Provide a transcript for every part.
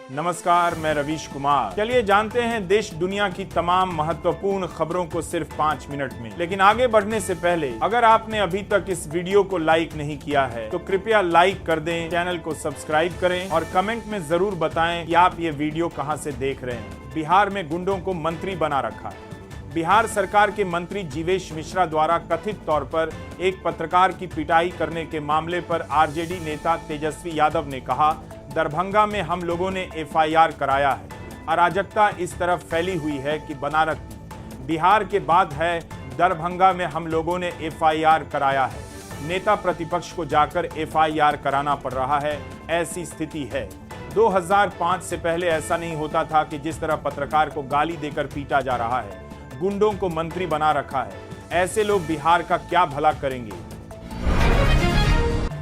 नमस्कार, मैं रवीश कुमार। चलिए जानते हैं देश दुनिया की तमाम महत्वपूर्ण खबरों को सिर्फ 5 मिनट में। लेकिन आगे बढ़ने से पहले अगर आपने अभी तक इस वीडियो को लाइक नहीं किया है तो कृपया लाइक कर दें, चैनल को सब्सक्राइब करें और कमेंट में जरूर बताएं कि आप ये वीडियो कहां से देख रहे हैं। बिहार में गुंडों को मंत्री बना रखा है। बिहार सरकार के मंत्री जीवेश मिश्रा द्वारा कथित तौर पर एक पत्रकार की पिटाई करने के मामले पर आरजेडी नेता तेजस्वी यादव ने कहा, दरभंगा में हम लोगों ने एफआईआर कराया है। अराजकता इस तरफ फैली हुई है कि बनारस बिहार के बाद है, दरभंगा में हम लोगों ने एफआईआर कराया है। नेता प्रतिपक्ष को जाकर एफआईआर कराना पड़ रहा है, ऐसी स्थिति है। 2005 से पहले ऐसा नहीं होता था कि जिस तरह पत्रकार को गाली देकर पीटा जा रहा है, गुंडों को मंत्री बना रखा है। ऐसे लोग बिहार का क्या भला करेंगे।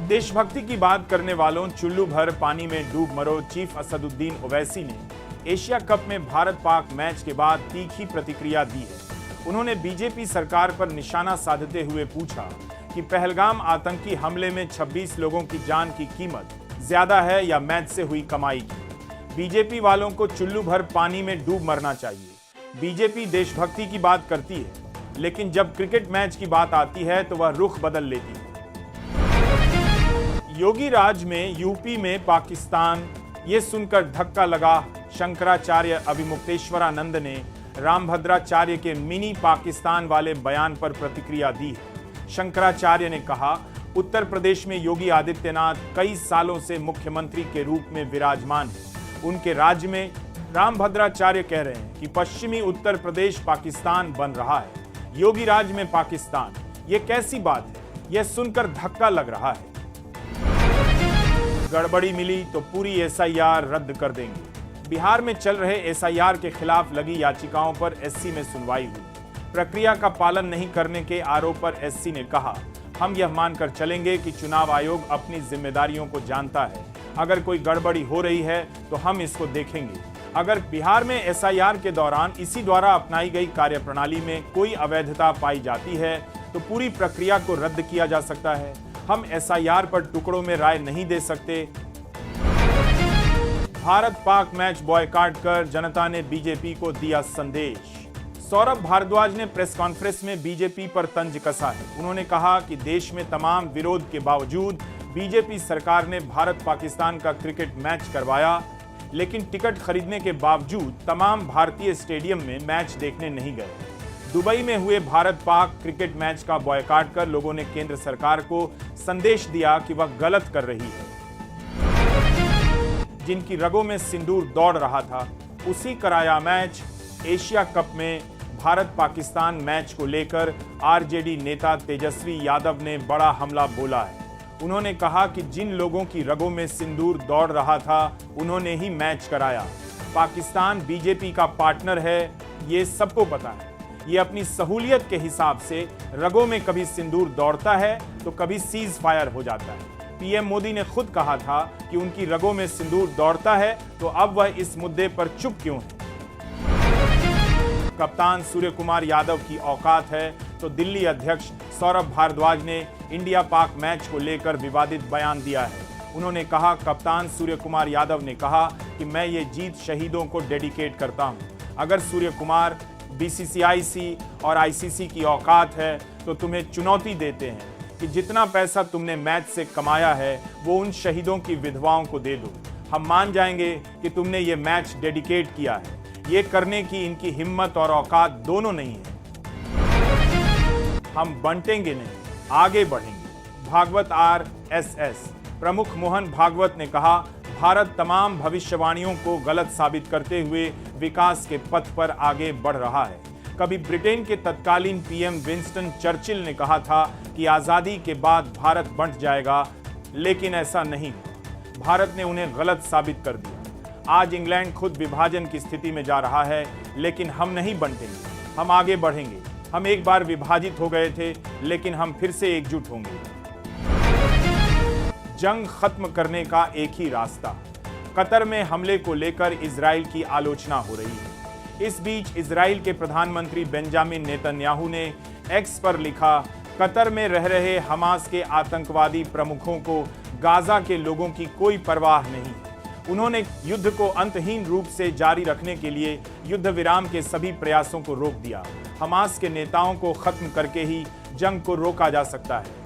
देशभक्ति की बात करने वालों चुल्लू भर पानी में डूब मरो चीफ असदुद्दीन ओवैसी ने एशिया कप में भारत पाक मैच के बाद तीखी प्रतिक्रिया दी है। उन्होंने बीजेपी सरकार पर निशाना साधते हुए पूछा कि पहलगाम आतंकी हमले में 26 लोगों की जान की कीमत ज्यादा है या मैच से हुई कमाई की। बीजेपी वालों को चुल्लू भर पानी में डूब मरना चाहिए। बीजेपी देशभक्ति की बात करती है, लेकिन जब क्रिकेट मैच की बात आती है तो वह रुख बदल लेती है। योगी राज में यूपी में पाकिस्तान, ये सुनकर धक्का लगा। शंकराचार्य अभिमुक्तेश्वरानंद ने रामभद्राचार्य के मिनी पाकिस्तान वाले बयान पर प्रतिक्रिया दी है। शंकराचार्य ने कहा, उत्तर प्रदेश में योगी आदित्यनाथ कई सालों से मुख्यमंत्री के रूप में विराजमान है। उनके राज्य में रामभद्राचार्य कह रहे हैं कि पश्चिमी उत्तर प्रदेश पाकिस्तान बन रहा है। योगी राज में पाकिस्तान, ये कैसी बात है। यह सुनकर धक्का लग रहा है। गड़बड़ी मिली तो पूरी एसआईआर रद्द कर देंगे। बिहार में चल रहे एसआईआर के खिलाफ लगी याचिकाओं पर एससी में सुनवाई हुई। प्रक्रिया का पालन नहीं करने के आरोप पर एससी ने कहा, हम यह मानकर चलेंगे कि चुनाव आयोग अपनी जिम्मेदारियों को जानता है। अगर कोई गड़बड़ी हो रही है तो हम इसको देखेंगे। अगर बिहार में एसआईआर के दौरान इसी द्वारा अपनाई गई कार्यप्रणाली में कोई अवैधता पाई जाती है तो पूरी प्रक्रिया को रद्द किया जा सकता है। हम एसआईआर पर टुकड़ों में राय नहीं दे सकते। भारत पाक मैच बॉयकॉट कर जनता ने बीजेपी को दिया संदेश। सौरभ भारद्वाज ने प्रेस कॉन्फ्रेंस में बीजेपी पर तंज कसा है। उन्होंने कहा कि देश में तमाम विरोध के बावजूद बीजेपी सरकार ने भारत पाकिस्तान का क्रिकेट मैच करवाया, लेकिन टिकट खरीदने के बावजूद तमाम भारतीय स्टेडियम में मैच देखने नहीं गए। दुबई में हुए भारत पाक क्रिकेट मैच का बॉयकॉट कर लोगों ने केंद्र सरकार को संदेश दिया कि वह गलत कर रही है। जिनकी रगों में सिंदूर दौड़ रहा था, उसी कराया मैच। एशिया कप में भारत पाकिस्तान मैच को लेकर आरजेडी नेता तेजस्वी यादव ने बड़ा हमला बोला है। उन्होंने कहा कि जिन लोगों की रगों में सिंदूर दौड़ रहा था, उन्होंने ही मैच कराया। पाकिस्तान बीजेपी का पार्टनर है, ये सबको पता है। ये अपनी सहूलियत के हिसाब से रगों में कभी सिंदूर दौड़ता है तो कभी सीज फायर हो जाता है। पीएम मोदी ने खुद कहा था कि उनकी रगों में सिंदूर दौड़ता है, तो अब वह इस मुद्दे पर चुप क्यों है। कप्तान सूर्य कुमार यादव की औकात है तो दिल्ली अध्यक्ष सौरभ भारद्वाज ने इंडिया पाक मैच को लेकर विवादित बयान दिया है। उन्होंने कहा, कप्तान सूर्य कुमार यादव ने कहा कि मैं ये जीत शहीदों को डेडिकेट करता हूं। अगर सूर्य कुमार बीसीसीआई और आईसीसी की औकात है तो तुम्हें चुनौती देते हैं कि जितना पैसा तुमने मैच से कमाया है वो उन शहीदों की विधवाओं को दे दो। हम मान जाएंगे कि तुमने ये मैच डेडिकेट किया है। ये करने की इनकी हिम्मत और औकात दोनों नहीं है। हम बंटेंगे नहीं, आगे बढ़ेंगे। भागवत आरएसएस प्रमुख मोहन भागवत ने कहा, भारत तमाम भविष्यवाणियों को गलत साबित करते हुए विकास के पथ पर आगे बढ़ रहा है। कभी ब्रिटेन के तत्कालीन पीएम विंस्टन चर्चिल ने कहा था कि आज़ादी के बाद भारत बंट जाएगा, लेकिन ऐसा नहीं। भारत ने उन्हें गलत साबित कर दिया। आज इंग्लैंड खुद विभाजन की स्थिति में जा रहा है, लेकिन हम नहीं बंटेंगे, हम आगे बढ़ेंगे। हम एक बार विभाजित हो गए थे, लेकिन हम फिर से एकजुट होंगे। जंग खत्म करने का एक ही रास्ता। कतर में हमले को लेकर इजराइल की आलोचना हो रही है। इस बीच इजराइल के प्रधानमंत्री बेंजामिन नेतन्याहू ने एक्स पर लिखा, कतर में रह रहे हमास के आतंकवादी प्रमुखों को गाजा के लोगों की कोई परवाह नहीं। उन्होंने युद्ध को अंतहीन रूप से जारी रखने के लिए युद्ध विराम के सभी प्रयासों को रोक दिया। हमास के नेताओं को खत्म करके ही जंग को रोका जा सकता है।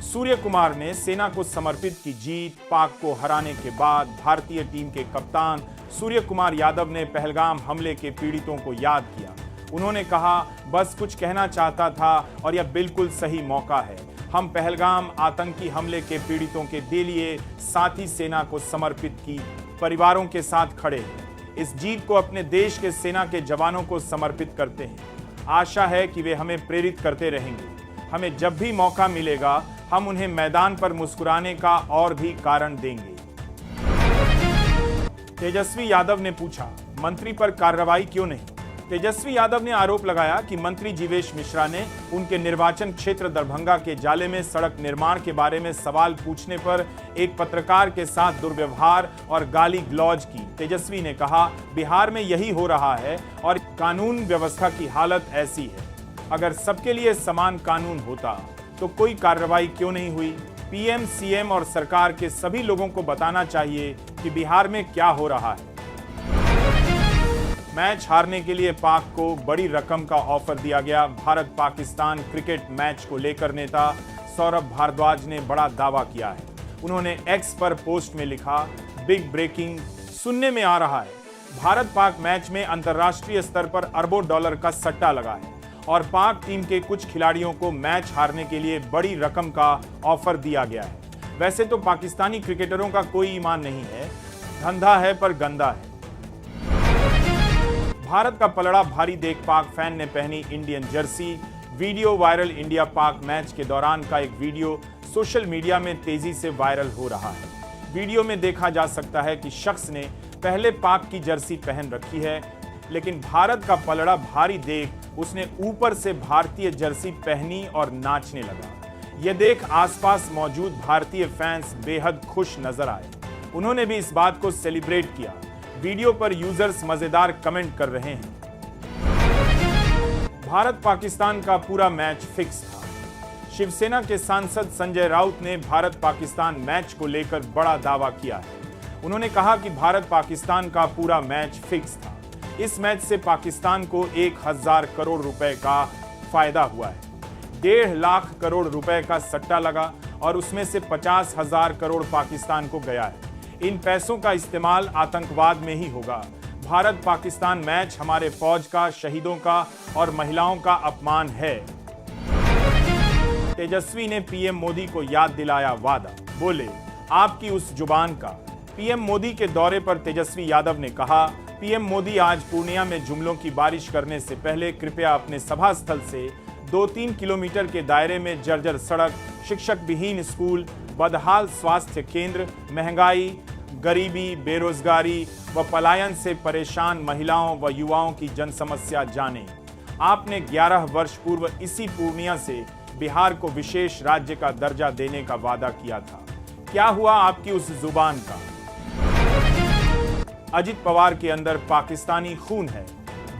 सूर्य कुमार ने सेना को समर्पित की जीत। पाक को हराने के बाद भारतीय टीम के कप्तान सूर्य कुमार यादव ने पहलगाम हमले के पीड़ितों को याद किया। उन्होंने कहा, बस कुछ कहना चाहता था और यह बिल्कुल सही मौका है। हम पहलगाम आतंकी हमले के पीड़ितों के लिए साथी सेना को समर्पित की परिवारों के साथ खड़े हैं। इस जीत को अपने देश के सेना के जवानों को समर्पित करते हैं। आशा है कि वे हमें प्रेरित करते रहेंगे। हमें जब भी मौका मिलेगा हम उन्हें मैदान पर मुस्कुराने का और भी कारण देंगे। तेजस्वी यादव ने पूछा, मंत्री पर कार्रवाई क्यों नहीं? तेजस्वी यादव ने आरोप लगाया कि मंत्री जीवेश मिश्रा ने उनके निर्वाचन क्षेत्र दरभंगा के जाले में सड़क निर्माण के बारे में सवाल पूछने पर एक पत्रकार के साथ दुर्व्यवहार और गाली गलौज की। तेजस्वी ने कहा, बिहार में यही हो रहा है और कानून व्यवस्था की हालत ऐसी है। अगर सबके लिए समान कानून होता तो कोई कार्रवाई क्यों नहीं हुई? पीएम, सीएम और सरकार के सभी लोगों को बताना चाहिए कि बिहार में क्या हो रहा है। मैच हारने के लिए पाक को बड़ी रकम का ऑफर दिया गया। भारत पाकिस्तान क्रिकेट मैच को लेकर नेता सौरभ भारद्वाज ने बड़ा दावा किया है। उन्होंने एक्स पर पोस्ट में लिखा, बिग ब्रेकिंग सुनने में आ रहा है। भारत पाक मैच में अंतर्राष्ट्रीय स्तर पर अरबों डॉलर का सट्टा लगा है और पाक टीम के कुछ खिलाड़ियों को मैच हारने के लिए बड़ी रकम का ऑफर दिया गया है। वैसे तो पाकिस्तानी क्रिकेटरों का कोई ईमान नहीं है, धंधा है पर गंदा है। भारत का पलड़ा भारी देख पाक फैन ने पहनी Indian Jersey. Video viral. India पाक मैच के दौरान का एक वीडियो सोशल मीडिया में तेजी से वायरल हो रहा है। वीडियो में देखा जा सकता है कि शख्स ने पहले पाक की जर्सी पहन रखी है, लेकिन भारत का पलड़ा भारी देख उसने ऊपर से भारतीय जर्सी पहनी और नाचने लगा। यह देख आसपास मौजूद भारतीय फैंस बेहद खुश नजर आए। उन्होंने भी इस बात को सेलिब्रेट किया। वीडियो पर यूजर्स मजेदार कमेंट कर रहे हैं। भारत पाकिस्तान का पूरा मैच फिक्स था। शिवसेना के सांसद संजय राउत ने भारत पाकिस्तान मैच को लेकर बड़ा दावा किया है। उन्होंने कहा कि भारत पाकिस्तान का पूरा मैच फिक्स था। इस मैच से पाकिस्तान को 1000 करोड़ रुपए का फायदा हुआ है। 1.5 लाख करोड़ रुपए का सट्टा लगा और उसमें से 50,000 करोड़ पाकिस्तान को गया है। इन पैसों का इस्तेमाल आतंकवाद में ही होगा। भारत पाकिस्तान मैच हमारे फौज का, शहीदों का और महिलाओं का अपमान है। तेजस्वी ने पीएम मोदी को याद दिलाया वादा। बोले, आपकी उस जुबान का। पीएम मोदी के दौरे पर तेजस्वी यादव ने कहा, पीएम मोदी आज पूर्णिया में जुमलों की बारिश करने से पहले कृपया अपने सभा स्थल से 2-3 किलोमीटर के दायरे में जर्जर सड़क, शिक्षक विहीन स्कूल, बदहाल स्वास्थ्य केंद्र, महंगाई, गरीबी, बेरोजगारी व पलायन से परेशान महिलाओं व युवाओं की जनसमस्या जाने। आपने 11 वर्ष पूर्व इसी पूर्णिया से बिहार को विशेष राज्य का दर्जा देने का वादा किया था। क्या हुआ आपकी उस जुबान का? अजित पवार के अंदर पाकिस्तानी खून है।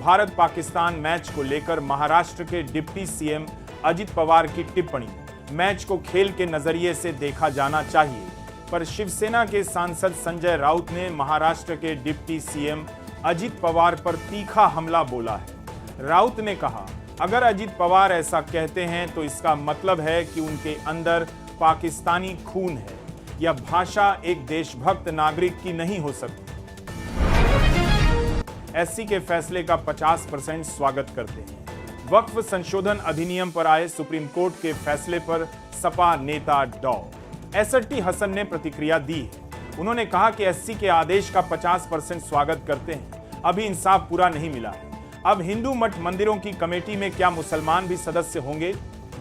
भारत पाकिस्तान मैच को लेकर महाराष्ट्र के डिप्टी सीएम अजित पवार की टिप्पणी, मैच को खेल के नजरिए से देखा जाना चाहिए, पर शिवसेना के सांसद संजय राउत ने महाराष्ट्र के डिप्टी सीएम अजित पवार पर तीखा हमला बोला है। राउत ने कहा, अगर अजित पवार ऐसा कहते हैं तो इसका मतलब है कि उनके अंदर पाकिस्तानी खून है। यह भाषा एक देशभक्त नागरिक की नहीं हो सकती। एससी के फैसले का 50% स्वागत करते हैं। वक्फ संशोधन अधिनियम पर आए सुप्रीम कोर्ट के फैसले पर सपा नेता डॉ. एसटी हसन ने प्रतिक्रिया दी है। उन्होंने कहा कि एससी के आदेश का 50% स्वागत करते हैं। अभी इंसाफ पूरा नहीं मिला है। अब हिंदू मठ मंदिरों की कमेटी में क्या मुसलमान भी सदस्य होंगे?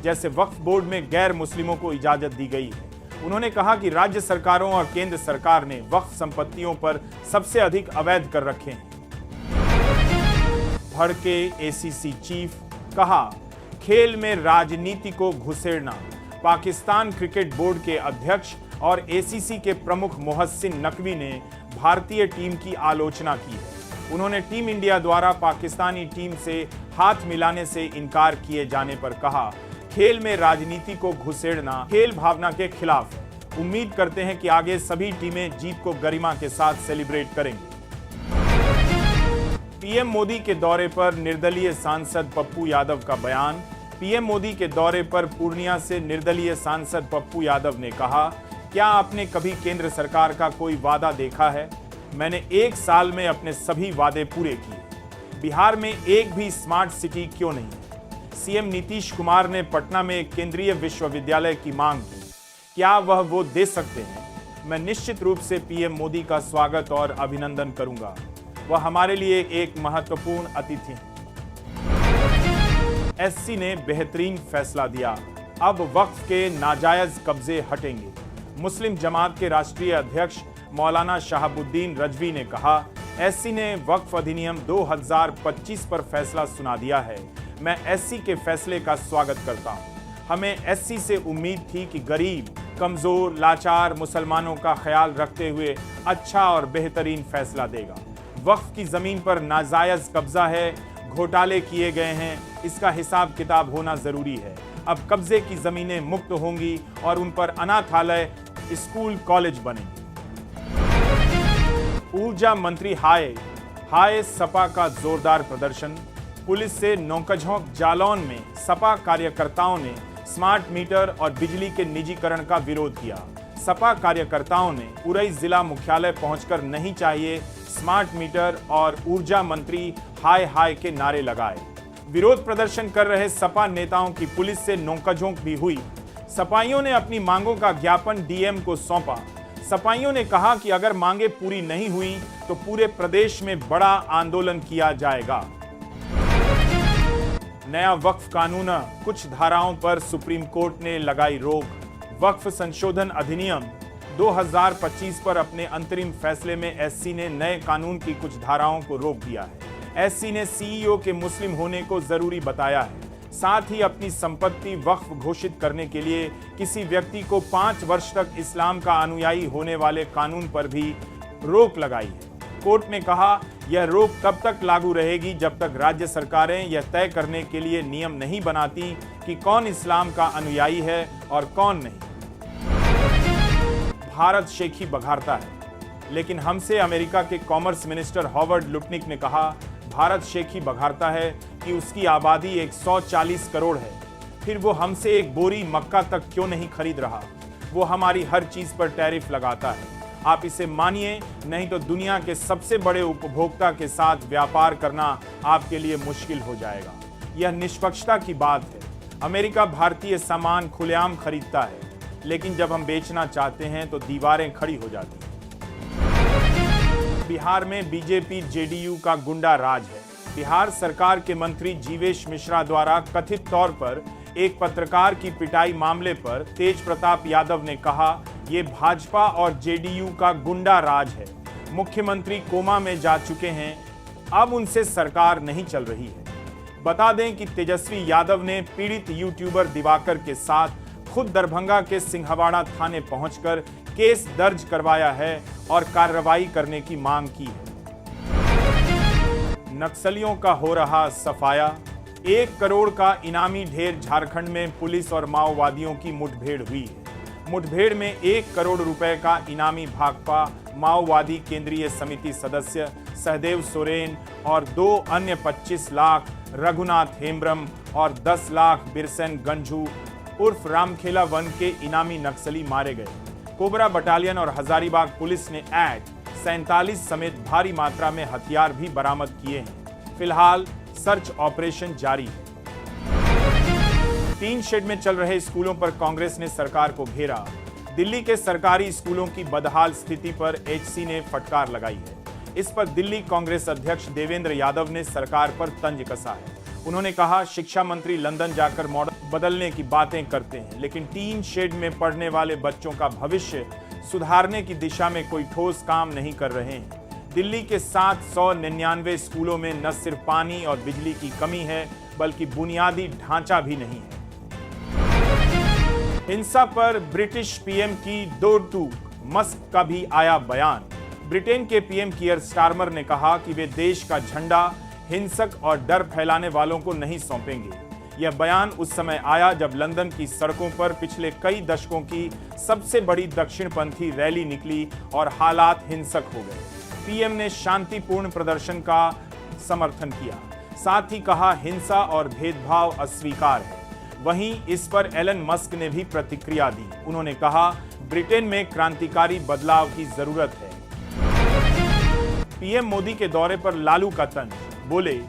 जैसे वक्फ बोर्ड में गैर मुस्लिमों को इजाजत दी गई है। उन्होंने कहा कि राज्य सरकारों और केंद्र सरकार ने वक्फ संपत्तियों पर सबसे अधिक अवैध कर रखे हैं। भड़के एसीसी चीफ, कहा खेल में राजनीति को घुसेड़ना। पाकिस्तान क्रिकेट बोर्ड के अध्यक्ष और एसीसी के प्रमुख मोहसिन नकवी ने भारतीय टीम की आलोचना की है। उन्होंने टीम इंडिया द्वारा पाकिस्तानी टीम से हाथ मिलाने से इनकार किए जाने पर कहा, खेल में राजनीति को घुसेड़ना खेल भावना के खिलाफ है। उम्मीद करते हैं कि आगे सभी टीमें जीत को गरिमा के साथ सेलिब्रेट करेंगी। पीएम मोदी के दौरे पर निर्दलीय सांसद पप्पू यादव का बयान। पीएम मोदी के दौरे पर पूर्णिया से निर्दलीय सांसद पप्पू यादव ने कहा, क्या आपने कभी केंद्र सरकार का कोई वादा देखा है? मैंने 1 साल में अपने सभी वादे पूरे किए। बिहार में एक भी स्मार्ट सिटी क्यों नहीं है? सीएम नीतीश कुमार ने पटना में एक केंद्रीय विश्वविद्यालय की मांग की। क्या वह वो दे सकते हैं? मैं निश्चित रूप से पीएम मोदी का स्वागत और अभिनंदन करूंगा। वह हमारे लिए एक महत्वपूर्ण अतिथि हैं। एससी ने बेहतरीन फैसला दिया, अब वक्फ के नाजायज कब्जे हटेंगे। मुस्लिम जमात के राष्ट्रीय अध्यक्ष मौलाना शहाबुद्दीन रजवी ने कहा, एससी ने वक्फ अधिनियम 2025 पर फैसला सुना दिया है। मैं एससी के फैसले का स्वागत करता हूं। हमें एससी से उम्मीद थी कि गरीब, कमजोर, लाचार मुसलमानों का ख्याल रखते हुए अच्छा और बेहतरीन फैसला देगा। वक्फ की जमीन पर नाजायज कब्जा है, घोटाले किए गए हैं, इसका हिसाब किताब होना जरूरी है। अब कब्जे की जमीनें मुक्त होंगी और उन पर अनाथालय, स्कूल, कॉलेज बनेंगे। ऊर्जा मंत्री हाय सपा का जोरदार प्रदर्शन। पुलिस से नौकझोंक जालौन में सपा कार्यकर्ताओं ने स्मार्ट मीटर और बिजली के निजीकरण का विरोध किया। सपा कार्यकर्ताओं ने उरई जिला मुख्यालय पहुंचकर नहीं चाहिए स्मार्ट मीटर और ऊर्जा मंत्री हाय के नारे लगाए। विरोध प्रदर्शन कर रहे सपा नेताओं की पुलिस से नोकझोंक भी हुई। सपाइयों ने अपनी मांगों का ज्ञापन डीएम को सौंपा। सपाइयों ने कहा कि अगर मांगे पूरी नहीं हुई तो पूरे प्रदेश में बड़ा आंदोलन किया जाएगा। नया वक्फ कानून, कुछ धाराओं पर सुप्रीम कोर्ट ने लगाई रोक। वक्फ संशोधन अधिनियम 2025 पर अपने अंतरिम फैसले में एससी ने नए कानून की कुछ धाराओं को रोक दिया है। एससी ने सीईओ के मुस्लिम होने को जरूरी बताया है। साथ ही अपनी संपत्ति वक्फ घोषित करने के लिए किसी व्यक्ति को 5 वर्ष तक इस्लाम का अनुयायी होने वाले कानून पर भी रोक लगाई है। कोर्ट ने कहा, यह रोक तब तक लागू रहेगी जब तक राज्य सरकारें यह तय करने के लिए नियम नहीं बनाती कि कौन इस्लाम का अनुयायी है और कौन नहीं। भारत शेखी बघारता है, लेकिन हमसे अमेरिका के कॉमर्स मिनिस्टर हॉवर्ड लुटनिक ने कहा, भारत शेखी बघारता है कि उसकी आबादी 140 करोड़ है, फिर वो हमसे एक बोरी मक्का तक क्यों नहीं खरीद रहा? वो हमारी हर चीज पर टैरिफ लगाता है। आप इसे मानिए, नहीं तो दुनिया के सबसे बड़े उपभोक्ता के साथ व्यापार करना आपके लिए मुश्किल हो जाएगा। यह निष्पक्षता की बात है। अमेरिका भारतीय सामान खुलेआम खरीदता है, लेकिन जब हम बेचना चाहते हैं तो दीवारें खड़ी हो जाती हैं। बिहार में बीजेपी जेडीयू का गुंडा राज है। बिहार सरकार के मंत्री जीवेश मिश्रा द्वारा कथित तौर पर एक पत्रकार की पिटाई मामले पर तेज प्रताप यादव ने कहा, ये भाजपा और जेडीयू का गुंडा राज है। मुख्यमंत्री कोमा में जा चुके हैं, अब उनसे सरकार नहीं चल रही है। बता दें कि तेजस्वी यादव ने पीड़ित यूट्यूबर दिवाकर के साथ खुद दरभंगा के सिंहवाड़ा थाने पहुंचकर केस दर्ज करवाया है और कार्रवाई करने की मांग की है। नक्सलियों का हो रहा सफाया। 1 करोड़ का इनामी ढेर झारखंड में पुलिस और माओवादियों की मुठभेड़ हुई है। मुठभेड़ में 1 करोड़ रुपए का इनामी भाकपा माओवादी केंद्रीय समिति सदस्य सहदेव सोरेन और 2 अन्य 25 लाख रघुनाथ हेम्ब्रम और 10 लाख बिरसन गंझू उर्फ रामखेला वन के इनामी नक्सली मारे गए। कोबरा बटालियन और हजारीबाग पुलिस ने 47 समेत भारी मात्रा में हथियार भी बरामद किए हैं। फिलहाल सर्च ऑपरेशन जारी है। टीन शेड में चल रहे स्कूलों पर कांग्रेस ने सरकार को घेरा। दिल्ली के सरकारी स्कूलों की बदहाल स्थिति पर एचसी ने फटकार लगाई है। इस पर दिल्ली कांग्रेस अध्यक्ष देवेंद्र यादव ने सरकार पर तंज कसा है। उन्होंने कहा, शिक्षा मंत्री लंदन जाकर मॉडल बदलने की बातें करते हैं, लेकिन टीन शेड में पढ़ने वाले बच्चों का भविष्य सुधारने की दिशा में कोई ठोस काम नहीं कर रहे हैं। दिल्ली के 799 स्कूलों में न सिर्फ पानी और बिजली की कमी है, बल्कि बुनियादी ढांचा भी नहीं है। हिंसा पर ब्रिटिश पीएम की दो टूक, मस्क का भी आया बयान। ब्रिटेन के पीएम कीयर स्टारमर ने कहा कि वे देश का झंडा हिंसक और डर फैलाने वालों को नहीं सौंपेंगे। यह बयान उस समय आया जब लंदन की सड़कों पर पिछले कई दशकों की सबसे बड़ी दक्षिणपंथी रैली निकली और हालात हिंसक हो गए। पीएम ने शांतिपूर्ण प्रदर्शन का समर्थन किया, साथ ही कहा हिंसा और भेदभाव अस्वीकार है। वहीं इस पर एलन मस्क ने भी प्रतिक्रिया दी। उन्होंने कहा ब्रिटेन में क्रांतिकारी बदलाव की जरूरत है। पीएम मोदी के दौरे पर लालू का तंज, बोले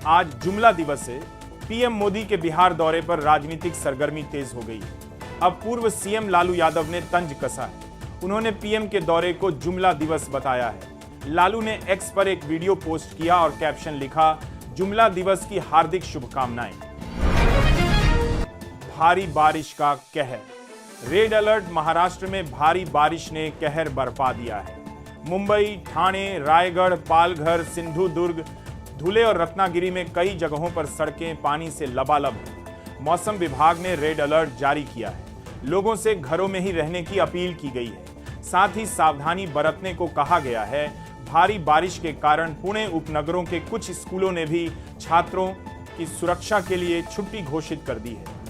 आज जुमला दिवस है। पीएम मोदी के बिहार दौरे पर राजनीतिक सरगर्मी तेज हो गई। अब पूर्व सीएम लालू यादव ने तंज कसा है। उन्होंने पीएम के दौरे को जुमला दिवस बताया है। लालू ने एक्स पर एक वीडियो पोस्ट किया और कैप्शन लिखा, जुमला दिवस की हार्दिक शुभकामनाएं। भारी बारिश का कहर, रेड अलर्ट। महाराष्ट्र में भारी बारिश ने कहर बरपा दिया है। मुंबई, ठाणे, रायगढ़, पालघर, सिंधुदुर्ग, धुले और रत्नागिरी में कई जगहों पर सड़कें पानी से लबालब हैं। मौसम विभाग ने रेड अलर्ट जारी किया है। लोगों से घरों में ही रहने की अपील की गई है। साथ ही सावधानी बरतने को कहा गया है। भारी बारिश के कारण पुणे उपनगरों के कुछ स्कूलों ने भी छात्रों की सुरक्षा के लिए छुट्टी घोषित कर दी है।